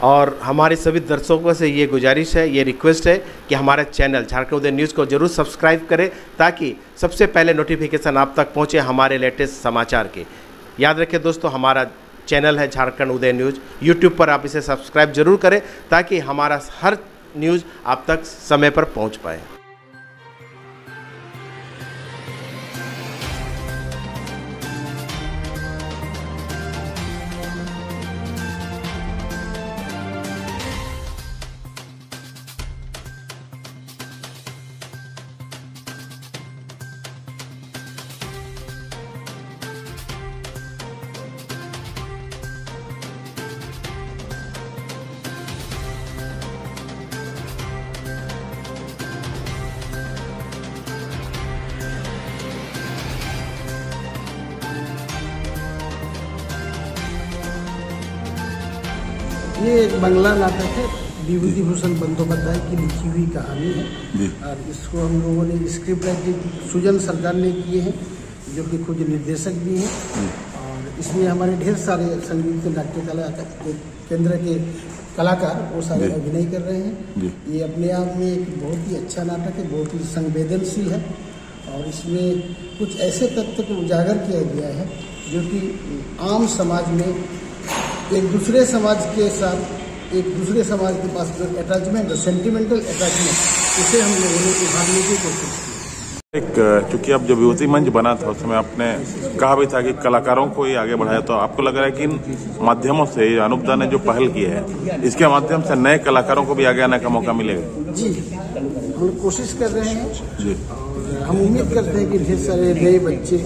और हमारे सभी दर्शकों से ये गुजारिश है, ये रिक्वेस्ट है कि हमारा चैनल झारखंड उदय न्यूज़ को जरूर सब्सक्राइब करें ताकि सबसे पहले नोटिफिकेशन आप तक पहुंचे हमारे लेटेस्ट समाचार के। याद रखें दोस्तों, हमारा चैनल है झारखंड उदय न्यूज़, यूट्यूब पर आप इसे सब्सक्राइब जरूर करें ताकि हमारा हर न्यूज़ आप तक समय पर पहुंच पाए। ये एक बांग्ला नाटक है, विभूति भूषण बंदोपाध्याय की लिखी हुई कहानी है और इसको हम लोगों ने स्क्रिप्ट राइटिंग सुजन सरदार ने किए हैं, जो कि खुद निर्देशक भी हैं। और इसमें हमारे ढेर सारे संगीत नाट्य कला केंद्र के कलाकार वो सारे अभिनय कर रहे हैं। ये अपने आप में एक बहुत ही अच्छा नाटक है, बहुत ही संवेदनशील है और इसमें कुछ ऐसे तथ्य को उजागर किया गया है जो कि आम समाज में एक दूसरे समाज के साथ, एक दूसरे समाज के पास जो अटैचमेंट, सेंटिमेंटल अटैचमेंट, उसे हम लोगों ने उभारने की कोशिश की। चूंकि अब जब विभूति मंच बना था उस समय आपने कहा भी था कि कलाकारों को ये आगे बढ़ाया, तो आपको लग रहा है कि इन माध्यमों से अनूप दा ने जो पहल की है इसके माध्यम से नए कलाकारों को भी आगे आने का मौका मिलेगा? जी, हम लोग कोशिश कर रहे हैं जी। हम उम्मीद करते हैं कि ढेर सारे नए बच्चे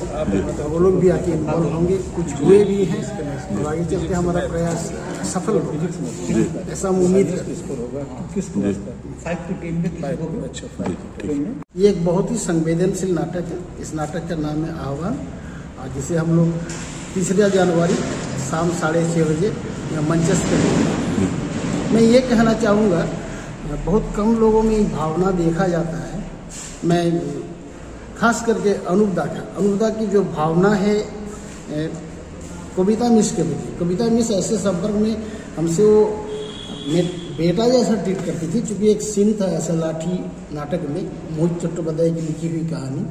वो लोग भी आके इन्वॉल्व होंगे, कुछ हुए भी हैं और आगे चल के हमारा प्रयास सफल होगा, ऐसा हम उम्मीद करते हैं। ये एक बहुत ही संवेदनशील नाटक है। इस नाटक का नाम है आह्वान, जिसे हम लोग 3 जनवरी शाम 6:30 बजे मंचस्थ करेंगे। मैं ये कहना चाहूँगा, बहुत कम लोगों में ये भावना देखा जाता है। मैं खास करके अनूप दा की जो भावना है कविता मिस के प्रति, कविता मिस ऐसे संपर्क में हमसे वो बेटा जैसा ट्रीट करती थी, चूँकि एक सीन था ऐसा लाठी नाटक में, मोहित चट्टोपाध्याय की लिखी हुई कहानी,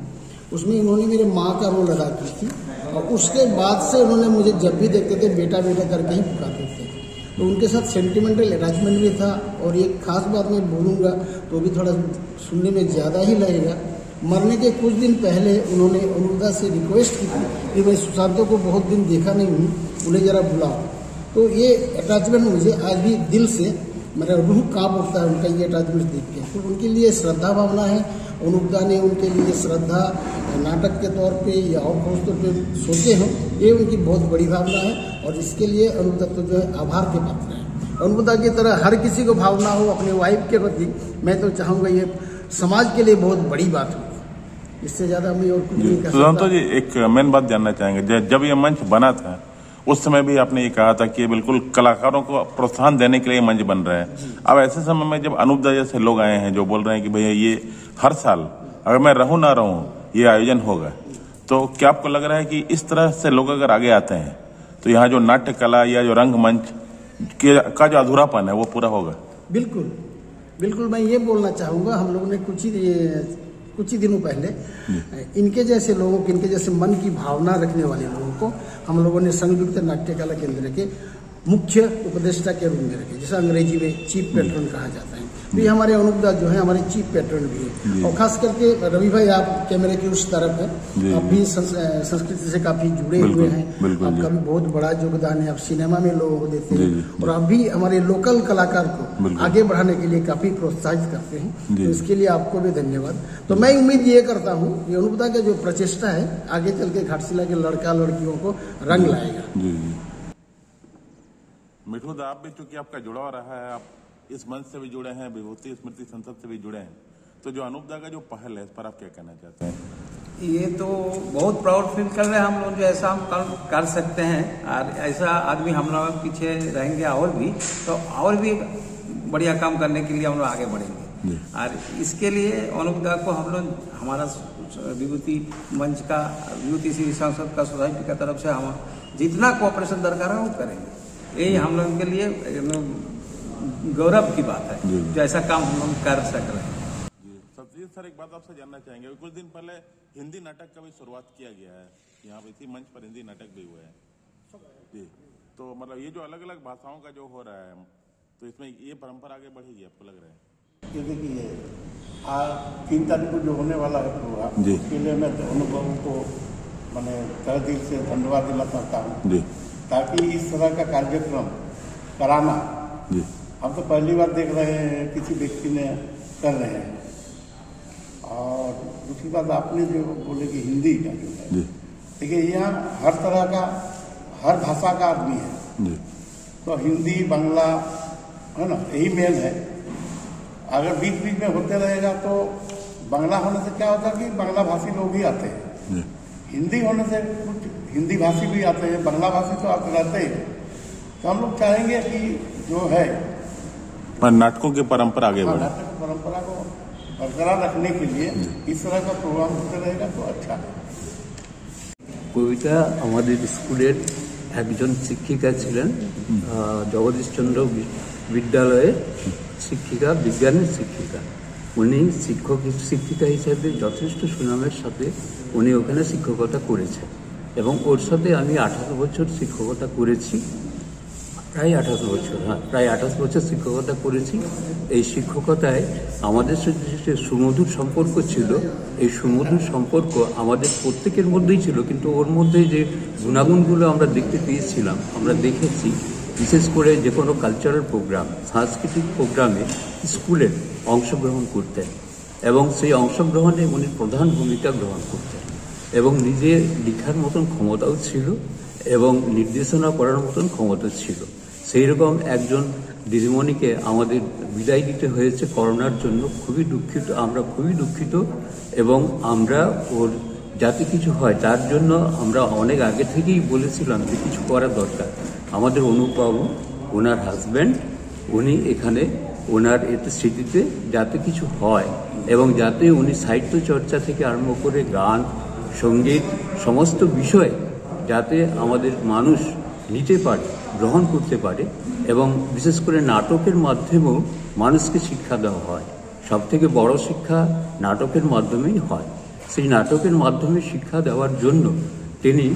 उसमें इन्होंने मेरे माँ का रोल अदा की थी और उसके बाद से उन्होंने मुझे जब भी देखते थे बेटा बेटा करके ही पुकारते थे। तो उनके साथ सेंटिमेंटल अटैचमेंट भी था। और एक खास बात मैं बोलूँगा तो भी थोड़ा सुनने में ज़्यादा ही लगेगा। मरने के कुछ दिन पहले उन्होंने अनूप दा से रिक्वेस्ट की थी कि मैं सुशांतों को बहुत दिन देखा नहीं हूँ, उन्हें ज़रा बुलाओ। तो ये अटैचमेंट मुझे आज भी दिल से, मेरा रूह काँप उठता है उनका ये अटैचमेंट देख के। तो उनके लिए श्रद्धा भावना है, अनूप दा ने उनके लिए श्रद्धा नाटक के तौर पे या और खास तौर पे सोचे हों, ये उनकी बहुत बड़ी भावना है और इसके लिए अनूप दा जो है आभार के पात्र है। अनूप दा की तरह हर किसी को भावना हो अपने वाइफ के प्रति, मैं तो चाहूँगा ये समाज के लिए बहुत बड़ी बात हो। इससे ज्यादा मैं और कुछ नहीं कह सकता। सुशांत जी, एक मेन बात जानना चाहेंगे, जब ये मंच बना था उस समय भी आपने ये कहा था कि ये बिल्कुल कलाकारों को प्रोत्साहन देने के लिए मंच बन रहा है। अब ऐसे समय में जब अनूप दा जैसे लोग आए हैं जो बोल रहे हैं कि भैया ये हर साल अगर मैं रहूं ना रहूं ये आयोजन होगा, तो क्या आपको लग रहा है कि इस तरह से लोग अगर आगे आते हैं तो यहाँ जो नाट्य कला या जो रंगमंच का जो अधूरापन है वो पूरा होगा? बिल्कुल बिल्कुल, मैं ये बोलना चाहूँगा, हम लोगों ने कुछ ही दिनों पहले इनके जैसे लोगों को, इनके जैसे मन की भावना रखने वाले लोगों को हम लोगों ने संयुक्त नाट्य कला केंद्र के मुख्य उपदेष्टा के रूप में रखे, जिसे अंग्रेजी में चीफ पैट्रन कहा जाता है। तो ये हमारे अनूप दा जो है हमारे चीफ पैट्रन भी है। और खास करके रवि भाई, आप कैमरे की उस तरफ है, आप भी संस्कृति से काफी जुड़े हुए हैं, आपका भी बहुत बड़ा योगदान है, आप सिनेमा में लोगों को देते हैं और आप भी हमारे लोकल कलाकार को आगे बढ़ाने के लिए काफी प्रोत्साहित करते हैं, तो इसके लिए आपको भी धन्यवाद। तो मैं उम्मीद ये करता हूँ कि अनूप दा का जो प्रचेष्टा है आगे चल के घाटशिला के लड़का लड़कियों को रंग लाएगा। मिठू दा, आप भी चूंकि आपका जुड़ाव रहा है, आप इस मंच से भी जुड़े हैं, विभूति स्मृति संसद से भी जुड़े हैं, तो जो अनूप दा का जो पहल है इस पर आप क्या कहना चाहते हैं? ये तो बहुत प्राउड फील कर रहे हैं हम लोग, जो ऐसा हम कर सकते हैं और ऐसा आदमी हम लोग पीछे रहेंगे और भी बढ़िया काम करने के लिए हम लोग आगे बढ़ेंगे। और इसके लिए अनूप दा को हम लोग, हमारा विभूति मंच का, विभूति संसद का, सोसाइटी का तरफ से हम जितना कोऑपरेशन दरकार है वो करेंगे। यही हम लोगों के लिए गौरव की बात है जो ऐसा काम हम कर सक रहे हैं। सत्यजीत सर, एक बात आपसे जानना चाहेंगे, कुछ दिन पहले हिंदी नाटक का भी शुरुआत किया गया है, यहाँ पे इसी मंच पर हिंदी नाटक भी हुआ है जी, तो मतलब ये जो अलग अलग भाषाओं का जो हो रहा है, तो इसमें ये परंपरा आगे बढ़ेगी आपको लग रहा है? ये देखिए, 3 तारीख को जो होने वाला है प्रोग्राम, इसके लिए मैं अनुभव को मैंने तहे दिल से धन्यवाद देना चाहता हूँ जी, ताकि इस तरह का कार्यक्रम कराना जी, हम तो पहली बार देख रहे हैं किसी व्यक्ति ने कर रहे हैं। और दूसरी बात आपने जो बोले कि हिंदी का जो है, देखिए यहाँ हर तरह का, हर भाषा का आदमी है जी, तो हिंदी बांग्ला है ना, यही मेन है। अगर बीच बीच में होते रहेगा तो बांग्ला होने से क्या होता है कि बांग्ला भाषी लोग भी आते हैं, हिंदी होने से कुछ हिंदी भाषी भी आते हैं, बांग्ला भाषी तो आते रहते ही। तो हम लोग चाहेंगे कि जो है नाटकों की परंपरा आगे बढ़े, नाटक की परंपरा को बरकरार रखने के लिए इस तरह का प्रोग्राम होते रहेगा तो अच्छा है। কবিতা আমাদের স্কুলের একজন শিক্ষিকা ছিলেন, জগদীশচন্দ্র বিদ্যালয়ের শিক্ষিকা, বিজ্ঞানের শিক্ষিকা। উনি শিক্ষিকা হিসেবে যথেষ্ট সুনামের সাথে উনি ওখানে শিক্ষকতা করেছেন এবং ওর সাথে আমি 18 বছর শিক্ষকতা করেছি, প্রায় 18 বছর, প্রায় 28 বছর শিক্ষকতা করেছি। এই শিক্ষকতায় আমাদের সাথে যে সুমধুর সম্পর্ক ছিল, এই সুমধুর সম্পর্ক আমাদের প্রত্যেকের মধ্যেই ছিল, কিন্তু ওর মধ্যে যে গুণাগুণগুলো আমরা দেখতে পেয়েছিলাম, আমরা দেখেছি বিশেষ করে যে কোনো কালচারাল প্রোগ্রাম, সাংস্কৃতিক প্রোগ্রামে স্কুলে অংশগ্রহণ করতেন এবং সেই অংশগ্রহণে উনি প্রধান ভূমিকা গ্রহণ করতেন এবং নিজের লেখার মতন ক্ষমতাও ছিল এবং নির্দেশনা করার মতন ক্ষমতা ছিল। সেই রকম একজন দিদিমণিকে আমাদের বিদায় দিতে হয়েছে করোনার জন্য, খুবই দুঃখিত, আমরা খুবই দুঃখিত এবং আমরা ওর যাতে কিছু হয় তার জন্য আমরা অনেক আগে থেকেই বলেছিলাম যে কিছু করা দরকার। আমাদের অনুপবাবু, ওনার হাজব্যান্ড, উনি এখানে ওনার এতে স্মৃতিতে যাতে কিছু হয় এবং যাতে উনি সাহিত্য চর্চা থেকে আরম্ভ করে গান, সঙ্গীত, সমস্ত বিষয়ে যাতে আমাদের মানুষ নিতে পারে, গ্রহণ করতে পারে এবং বিশেষ করে নাটকের মাধ্যমেও মানুষকে শিক্ষা দেওয়া হয়। সবথেকে বড় শিক্ষা নাটকের মাধ্যমেই হয়। সেই নাটকের মাধ্যমে শিক্ষা দেওয়ার জন্য তিনি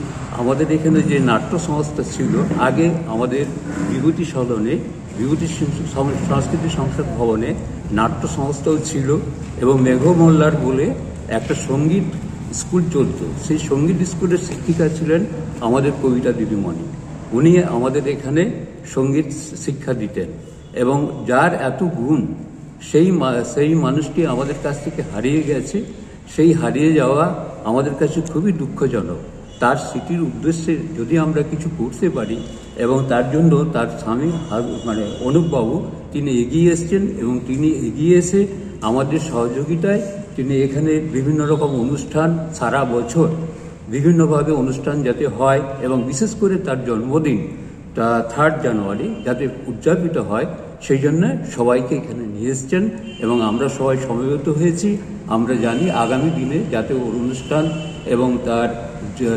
আমাদের এখানে যে নাট্য সংস্থা ছিল, আগে আমাদের বিভূতি সদনে, বিভূতি সংস্কৃতি সংসদ ভবনে নাট্য সংস্থাও ছিল এবং মেঘ মোল্লার বলে একটা সঙ্গীত স্কুল চলত। সেই সঙ্গীত স্কুলের শিক্ষিকা ছিলেন আমাদের কবিতা দিদিমণি। উনি আমাদের এখানে সঙ্গীত শিক্ষা দিতেন এবং যার এত গুণ, সেই মানুষটি আমাদের কাছ থেকে হারিয়ে গেছে। সেই হারিয়ে যাওয়া আমাদের কাছে খুবই দুঃখজনক। তার স্মৃতির উদ্দেশ্যে যদি আমরা কিছু করতে পারি এবং তার জন্য তার স্বামী মানে অনুপবাবু তিনি এগিয়ে এসছেন এবং তিনি এগিয়ে এসে আমাদের সহযোগিতায় তিনি এখানে বিভিন্ন রকম অনুষ্ঠান সারা বছর বিভিন্নভাবে অনুষ্ঠান যাতে হয় এবং বিশেষ করে তার জন্মদিন 3 জানুয়ারি যাতে উদযাপিত হয় সেই জন্য সবাইকে এখানে নিয়ে এসছেন এবং আমরা সবাই সমবেত হয়েছি। আমরা জানি আগামী দিনে যাতে ওর অনুষ্ঠান এবং তার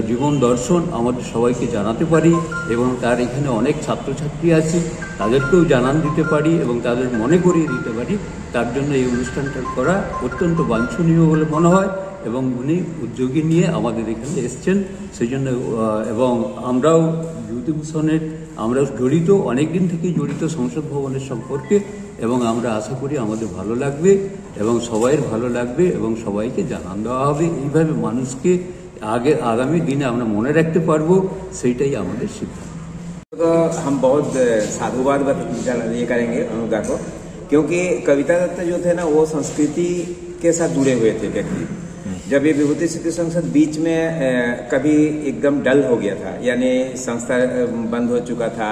জীবন দর্শন আমাদের সবাইকে জানাতে পারি এবং তার এখানে অনেক ছাত্রছাত্রী আছে তাদেরকেও জানান দিতে পারি এবং তাদের মনে করিয়ে দিতে পারি। তার জন্য এই অনুষ্ঠানটা করা অত্যন্ত বাঞ্ছনীয় বলে মনে হয় এবং উনি উদ্যোগী নিয়ে আমাদের এখানে এসছেন সেই জন্য। এবং আমরাও বিভূতিভূষণের আমরা জড়িত, অনেকদিন থেকেই জড়িত সংসদ ভবনের সম্পর্কে এবং আমরা আশা করি আমাদের ভালো লাগবে এবং সবাইয়ের ভালো লাগবে এবং সবাইকে জানান দেওয়া হবে। এইভাবে মানুষকে आगामी दिन আমরা মনে রাখতে পারবো, সেইটাই আমাদের সিদ্ধান্ত। तो हम बहुत साधुवाद ये करेंगे अनुदा को, क्योंकि कविता दत्त जो थे ना वो संस्कृति के साथ जुड़े हुए थे व्यक्ति। जब ये विभूति स्मृति संसद बीच में कभी एकदम डल हो गया था, यानी संस्था बंद हो चुका था,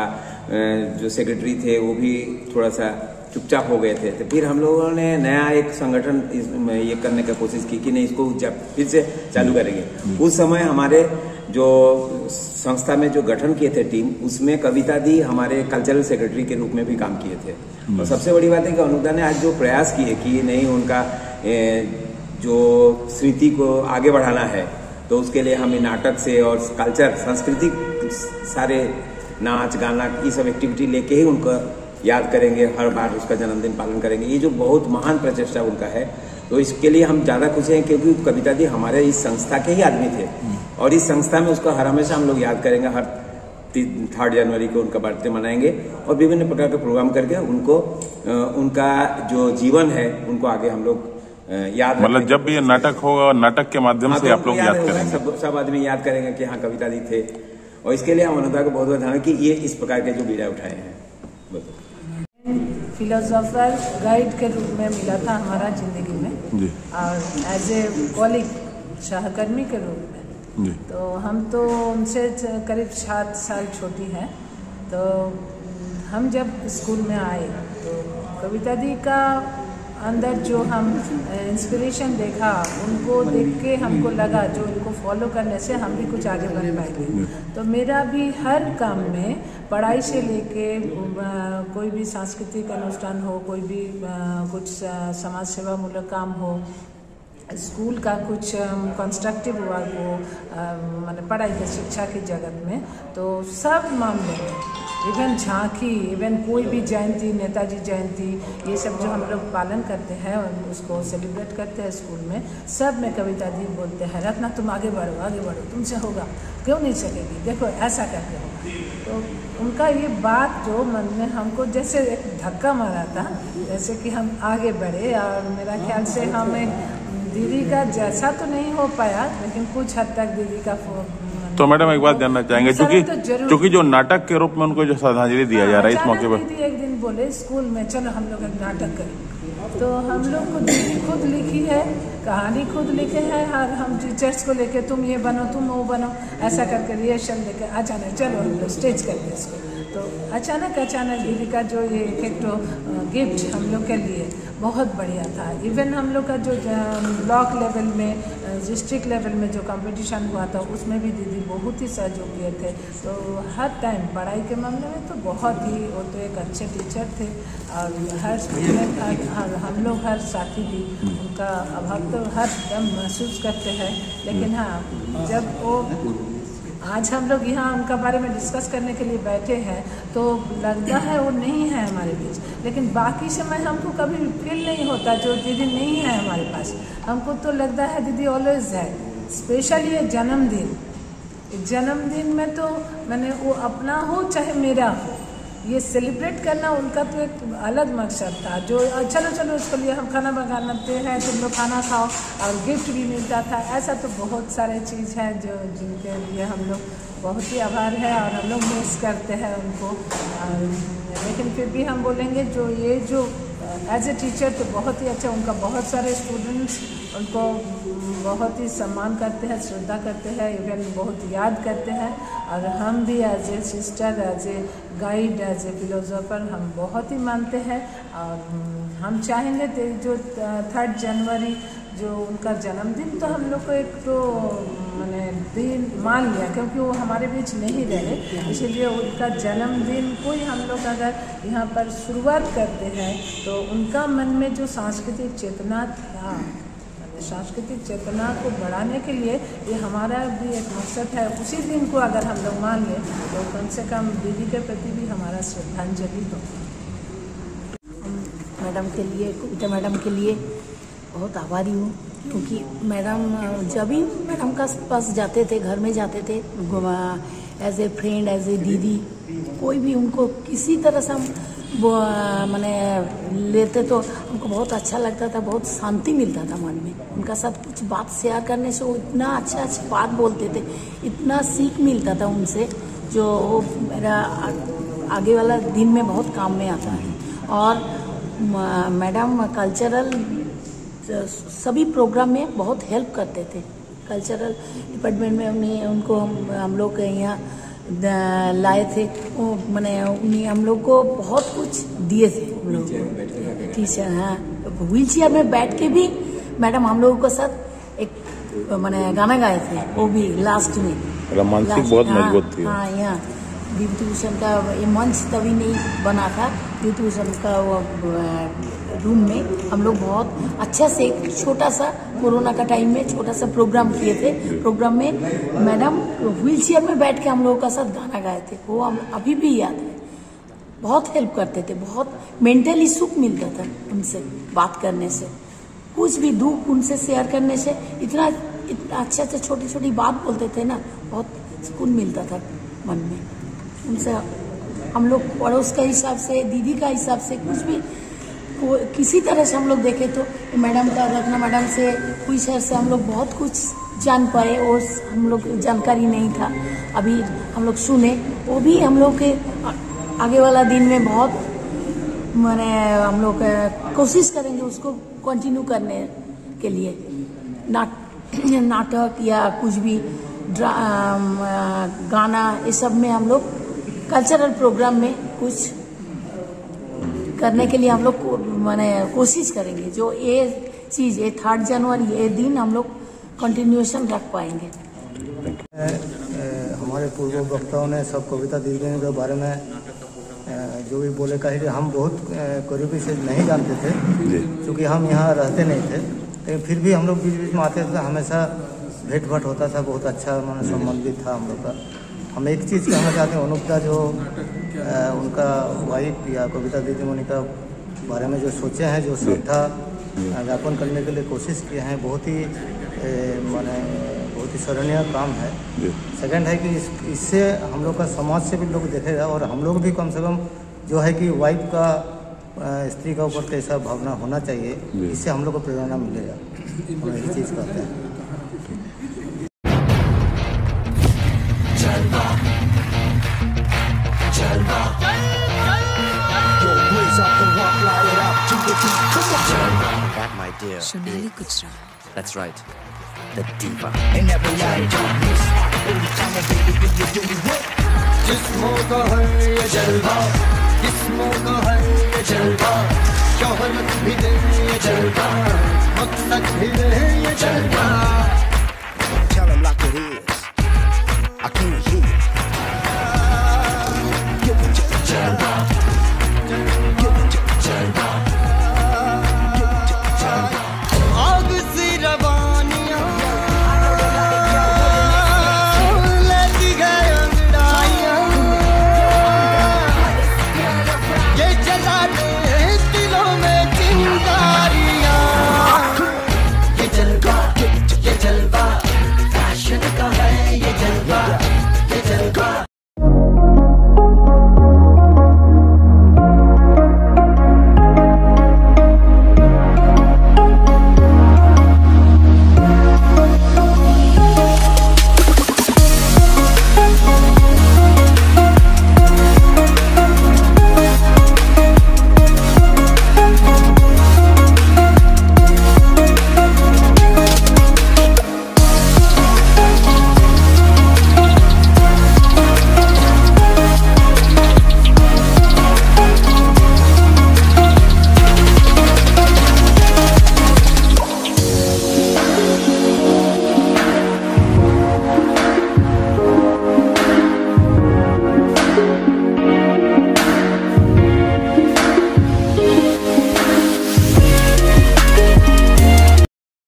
जो सेक्रेटरी थे वो भी थोड़ा सा चुपचाप हो गए थे, तो फिर हम लोगों ने नया एक संगठन ये करने का कोशिश की कि नहीं इसको फिर से चालू करेंगे। उस समय हमारे जो संस्था में जो गठन किए थे टीम, उसमें कविता दी हमारे कल्चरल सेक्रेटरी के रूप में भी काम किए थे। और सबसे बड़ी बात है कि अनुदा ने आज जो प्रयास किए कि नहीं उनका जो स्मृति को आगे बढ़ाना है, तो उसके लिए हमें नाटक से और कल्चर सांस्कृतिक सारे नाच गाना ये सब एक्टिविटी लेके ही उनका याद करेंगे, हर बार उसका जन्मदिन पालन करेंगे। ये जो बहुत महान प्रचेष्टा उनका है, तो इसके लिए हम ज़्यादा खुश हैं क्योंकि कविता दी हमारे इस संस्था के ही आदमी थे और इस संस्था में उसको हर हमेशा हम लोग याद करेंगे। हर 3 जनवरी को उनका बर्थडे मनाएंगे और विभिन्न प्रकार के प्रोग्राम करके उनको उनका जो जीवन है उनको आगे हम लोग याद, मतलब जब भी ये नाटक होगा, नाटक के माध्यम से आप लोग याद करेंगे, सब आदमी याद करेंगे कि हाँ कविता दी थे। और इसके लिए हम अनुदा को बहुत बहुत धन्यवाद कि ये इस प्रकार के जो बीड़ा उठाए हैं। फिलोसोफर गाइड के रूप में मिला था हमारा जिंदगी में जी। और एज ए कॉलीग, सहकर्मी के रूप में जी। तो हम तो उनसे करीब 7 साल छोटी हैं। तो हम जब स्कूल में आए तो कविता दी का अंदर जो हम इंस्पिरेशन देखा, उनको देख के हमको लगा जो उनको फॉलो करने से हम भी कुछ आगे बढ़ पाएंगे। तो मेरा भी हर काम में, पढ़ाई से लेके कोई भी सांस्कृतिक अनुष्ठान हो, कोई भी कुछ समाज सेवा मूलक काम हो, स्कूल का कुछ कंस्ट्रक्टिव वर्क हो, मैंने पढ़ाई के शिक्षा की जगत में, तो सब मामले में, इवन झांकी, इवन कोई भी जयंती, नेताजी जयंती, ये सब जो हम लोग पालन करते हैं और उसको सेलिब्रेट करते हैं स्कूल में, सब में कविता दी बोलते हैं, रत्ना तुम आगे बढ़ो, तुमसे होगा, क्यों नहीं सकेगी, देखो ऐसा करके होगा। तो उनका ये बात जो मन में हमको जैसे एक धक्का मारा था, जैसे कि हम आगे बढ़े। और मेरा ख्याल से हमें दीदी का जैसा तो नहीं हो पाया, लेकिन कुछ हद तक दीदी का तो मैडम एक बात जानना चाहेंगे, क्योंकि जो नाटक के रूप में उनको जो श्रद्धांजलि दिया जा रहा है इस मौके पर, दीदी एक दिन बोले स्कूल में चलो हम लोग एक नाटक करें, तो हम लोग को दीदी खुद लिखी है, कहानी खुद लिखे हैं, और हम टीचर्स को लेके तुम ये बनो, तुम वो बनो, ऐसा करके रिएक्शन देके अचानक चलो हम लोग स्टेज करते इसको। तो अचानक दीदी का जो ये एक गिफ्ट हम लोग के लिए बहुत बढ़िया था। इवन हम लोग का जो ब्लॉक लेवल में, डिस्ट्रिक्ट लेवल में जो कंपटीशन हुआ था, उसमें भी दीदी बहुत ही सहयोग किए थे। तो हर टाइम पढ़ाई के मामले में तो बहुत ही, वो तो एक अच्छे टीचर थे और हर स्टूडेंट, हम लोग हर साथी भी उनका अभाव तो हर दम महसूस करते हैं। लेकिन हाँ, जब वो आज हम लोग यहाँ उनका बारे में डिस्कस करने के लिए बैठे हैं तो लगता है वो नहीं है हमारे बीच, लेकिन बाकी समय हमको कभी फील नहीं होता जो दीदी नहीं है हमारे पास। हमको तो लगता है दीदी ऑलवेज है। स्पेशली ये जन्मदिन में तो मैंने वो अपना हो चाहे मेरा हो, ये सेलिब्रेट करना उनका तो एक अलग मकसद था। जो चलो उसके लिए हम खाना बनाते हैं, तुम लोग खाना खाओ, और गिफ्ट भी मिलता था। ऐसा तो बहुत सारे चीज़ हैं जो जिनके लिए हम लोग बहुत ही आभार है और हम लोग मिस करते हैं उनको। लेकिन फिर भी हम बोलेंगे जो ये जो एज ए टीचर तो बहुत ही अच्छा, उनका बहुत सारे स्टूडेंट्स उनको बहुत ही सम्मान करते हैं, श्रद्धा करते हैं, इवन बहुत याद करते हैं। और हम भी as a sister, as a guide, as a philosopher हम बहुत ही मानते हैं। और हम चाहेंगे जो 3 जनवरी जो उनका जन्मदिन, तो हम लोग को एक तो मैंने दिन मान लिया क्योंकि वो हमारे बीच नहीं रहे, इसीलिए उनका जन्मदिन कोई हम लोग अगर यहाँ पर शुरुआत करते हैं तो उनका मन में जो सांस्कृतिक चेतना था, सांस्कृतिक चेतना को बढ़ाने के लिए ये हमारा भी एक मकसद है। उसी दिन को अगर हम लोग मान लें तो कम से कम दीदी के प्रति भी हमारा श्रद्धांजलि हो। मैडम के लिए, कविता मैडम के लिए बहुत आभारी हूँ, क्योंकि मैडम जब भी मैडम का पास जाते थे, घर में जाते थे, as a friend, as a didi, कोई भी उनको किसी तरह से हम मैंने लेते तो हमको बहुत अच्छा लगता था, बहुत शांति मिलता था मन में। उनका साथ कुछ बात शेयर करने से वो इतना अच्छा बात बोलते थे, इतना सीख मिलता था उनसे, जो मेरा आगे वाला दिन में बहुत काम में आता है। और मैडम कल्चरल सभी प्रोग्राम में बहुत हेल्प करते थे। कल्चरल डिपार्टमेंट में उनको हम लोग यहाँ लाए थे, वो मैंने उन्हें हम लोग को बहुत कुछ दिए थे। हम लोग टीचर, हाँ, व्हील चेयर में बैठ के भी मैडम हम लोगों के साथ एक मैंने गाना गाए थे, वो भी लास्ट में। मानसिक बहुत मजबूत थी। हाँ, यहाँ विभूतिभूषण का ये मंच तभी नहीं बना था, विभूतिभूषण का वो रूम में हम लोग बहुत अच्छा से एक छोटा सा कोरोना का टाइम में छोटा सा प्रोग्राम किए थे। प्रोग्राम में मैडम व्हील चेयर में बैठ के हम लोगों का साथ गाना गाए थे, वो हम अभी भी याद है। बहुत हेल्प करते थे, बहुत मेंटली सुख मिलता था उनसे बात करने से, कुछ भी दुख उनसे शेयर करने से इतना अच्छे अच्छे छोटी छोटी बात बोलते थे ना, बहुत सुकून मिलता था मन में उनसे। हम लोग पड़ोस के हिसाब से, दीदी का हिसाब से, कुछ भी किसी तरह से हम लोग देखे तो मैडम का, रत्ना मैडम से, कोई शहर से हम लोग बहुत कुछ जान पाए और हम लोग जानकारी नहीं था, अभी हम लोग सुने, वो भी हम लोग के आगे वाला दिन में बहुत माने हम लोग कोशिश करेंगे उसको कंटिन्यू करने के लिए। नाटक या कुछ भी गाना, ये सब में हम लोग कल्चरल प्रोग्राम में कुछ करने के लिए हम लोग माने कोशिश करेंगे। जो ये चीज़, ये 3 जनवरी ये दिन हम लोग कंटिन्यूएशन रख पाएंगे। हमारे पूर्व वक्ताओं ने सब कविता दीदी के बारे में जो भी बोले, कहे हम बहुत करीबी से नहीं जानते थे क्योंकि हम यहाँ रहते नहीं थे, लेकिन फिर भी हम लोग बीच बीच में आते थे, हमेशा भेंट घाट होता था, बहुत अच्छा मन संबंध भी था हम लोग का। हम एक चीज़ कहना चाहते हैं, अनुपदा जो उनका वाइफ या कविता दीदी मुनि का बारे में जो सोचे हैं, जो श्रद्धा ज्ञापन करने के लिए कोशिश किए हैं, बहुत ही माने बहुत ही सराहनीय काम है। सेकंड है कि इससे हम लोग का समाज से भी लोग देखेगा और हम लोग भी कम से कम जो है कि वाइफ का स्त्री का ऊपर कैसा भावना होना चाहिए, इससे हम लोग को प्रेरणा मिलेगा। हम यही चीज़ कहते हैं। That, my dear, Shonali Gujral. That's right, the diva. जिस्मों का है ये जलवा, जिस्मों का है ये जलवा।